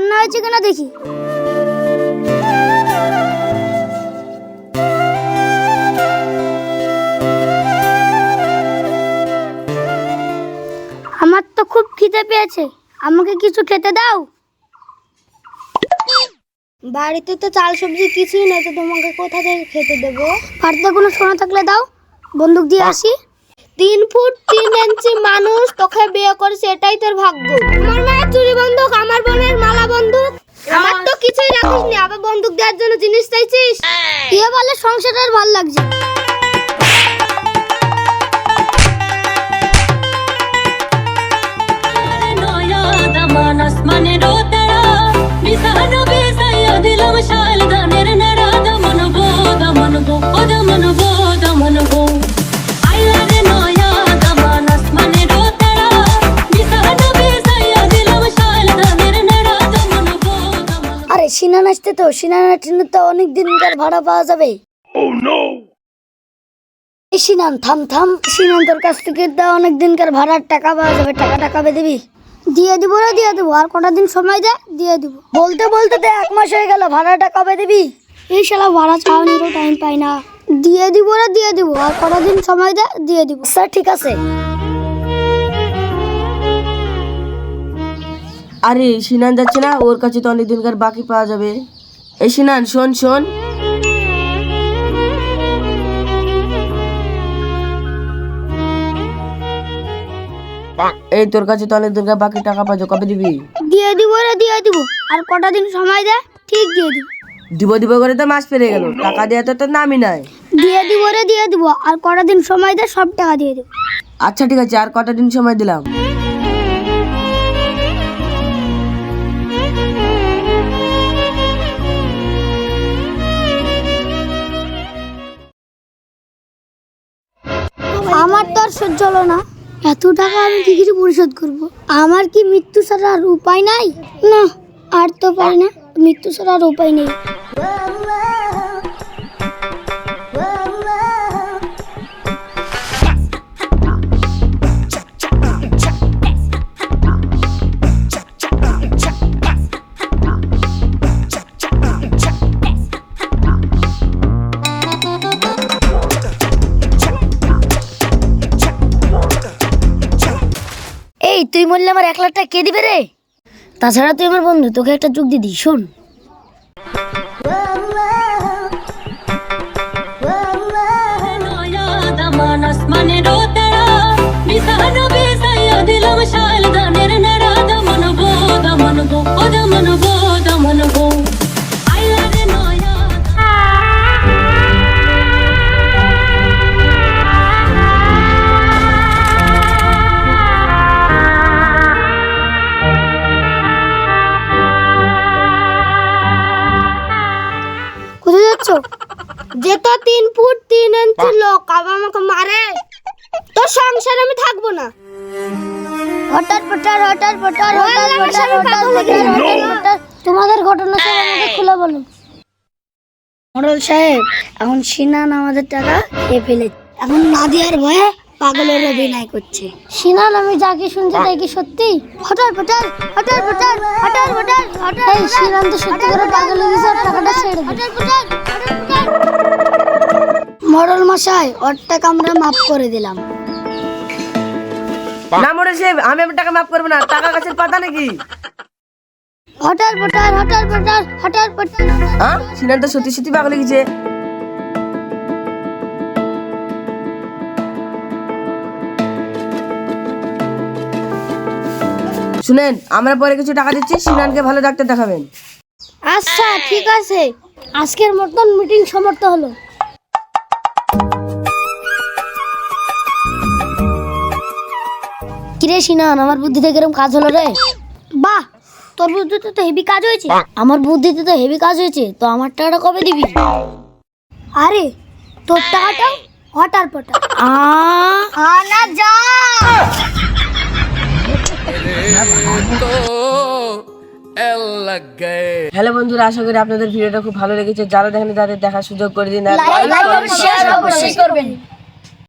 রান্না হয়েছে কিনা দেখি। আমার তো খুব খিদে পেয়েছে, আমাকে কিছু খেতে দাও। বাড়িতে তো চাল সবজি কিছুই নেই, তো তোমাকে কোথা থেকে খেতে দেবো? বাড়িতে কোনো সোনা থাকলে দাও, বন্দুক দিয়ে আসি। 3 ফুট 3 ইঞ্চি মানুষ তোকে বিয়ে করেছে, এটাই তোর ভাগ্য। আমার মায়ের চুরি বন্দুক, আমার বোনের মালা বন্দুক, আমার তো কিছুই রাখিসনি, আবার বন্দুক দেওয়ার জন্য জিনিস চাইছিস। কি বলে সংসারের ভাল লাগছে। আরে সিনান আসতে তো, সিনানের ট্রেনে তো অনেক দিনকার ভাড়া পাওয়া যাবে। এই সিনান থাম থাম, সিনান তোর কাছ থেকে তো অনেক দিনকার ভাড়ার টাকা পাওয়া যাবে, টাকা কবে দিবি? দিয়ে দিব রে, দিয়ে দেবো, আর কটা দিন সময় দে, দিয়ে দিব। বলতে বলতে তো 1 মাস হয়ে গেল, ভাড়াটা কবে দিবি? এই শালা ভাড়া চাওয়ানোরও টাইম পাই না। দিয়ে দিব রে, দিয়ে দিব, আর কটা দিন সময় দে, দিয়ে দিব। স্যার ঠিক আছে। আরে সিনান যাচ্ছে না, ওর কাছে তো অনেক দিনকার বাকি পাওয়া যাবে। এই সিনান শোন শোন, এই তোর কাছে তো অনেক দিনকার বাকি টাকা পাওয়া, কবে দিবি? দিয়ে দিব রে, দিয়ে দিব, আর কটা দিন সময় দে, ঠিক দিয়ে দিব। দিব দিব করে তো মাস পেরিয়ে গেল, টাকা দেওয়া তো তোর নামই নাই। দিয়ে দিব রে, দিয়ে দিব, আর কটা দিন সময় দে, সব টাকা দিয়ে দিব। আচ্ছা ঠিক আছে, আর কটা দিন সময় দিলাম। আমার তো আর সহ্য হলো না, এত টাকা আমি কি করে পরিশোধ করব? আমার কি মৃত্যু ছাড়া আর উপায় নাই? না, আর তো পারি না, মৃত্যু ছাড়া আর উপায় নেই। এই তুই বললে আমার 1 লাখ টাকা কে দিবে রে? তাছাড়া তুই আমার বন্ধু, তোকে একটা যুক্তি দিই, শোন। কোথায় যাচ্ছ? যে তো 3 ফুট 3 ইঞ্চি লোক আবার আমাকে মারে, তোর সংসারে আমি থাকবো না। হঠাৎ পটার হঠাৎ পটার হঠাৎ পটার হঠাৎ পটার, তোমাদের ঘটনা সব আমাকে খুলে বলুন। মোড়ল সাহেব, এখন সিনান আমাদের টাকা খেয়ে ফেলেছে, এখন নাদিয়ার ভয়ে পাগলের অভিনয় করছে। সিনান, আমি যা কি শুনছি তাই কি সত্যি? হঠাৎ পটার হঠাৎ পটার হঠাৎ পটার হঠাৎ, এই সিনান তো সত্যি করে পাগল হয়ে গেছে, টাকাটা ছেড়ে দে। মোড়ল মশাই, ওর টাকা আমরা মাফ করে দিলাম। না মোড়ল সাহেব, আমি আমার টাকা মাফ করবো না, টাকা গাছের পাতা নাকি? হঠাৎ পটার হঠাৎ পটার হঠাৎ পটার। হ্যাঁ, সিনান তো সত্যি সত্যি পাগল হয়ে গেছে। শুনেন, আমরা পরে কিছু টাকা দিচ্ছি, সিনানকে ভালো ডাক্তার দেখাবেন। আচ্ছা ঠিক আছে, আজকের মতন মিটিং সমাপ্ত হলো। কিরে সিনান, আমার বুদ্ধিতে কিরকম কাজ হলো রে? বাহ, তোর বুদ্ধিতে তো হেভি কাজ হয়েছে। আমার বুদ্ধিতে তো হেভি কাজ হয়েছে, তো আমার টাকাটা কবে দিবি? আরে তোর টাকাটা হঠাৎ পটার আনা যা। হ্যালো বন্ধুরা, আশা করি আপনাদের ভিডিওটা খুব ভালো লেগেছে। যারা দেখেন তাদের দেখার সুযোগ করে দিন, আর লাইক, শেয়ার অবশ্যই করবেন।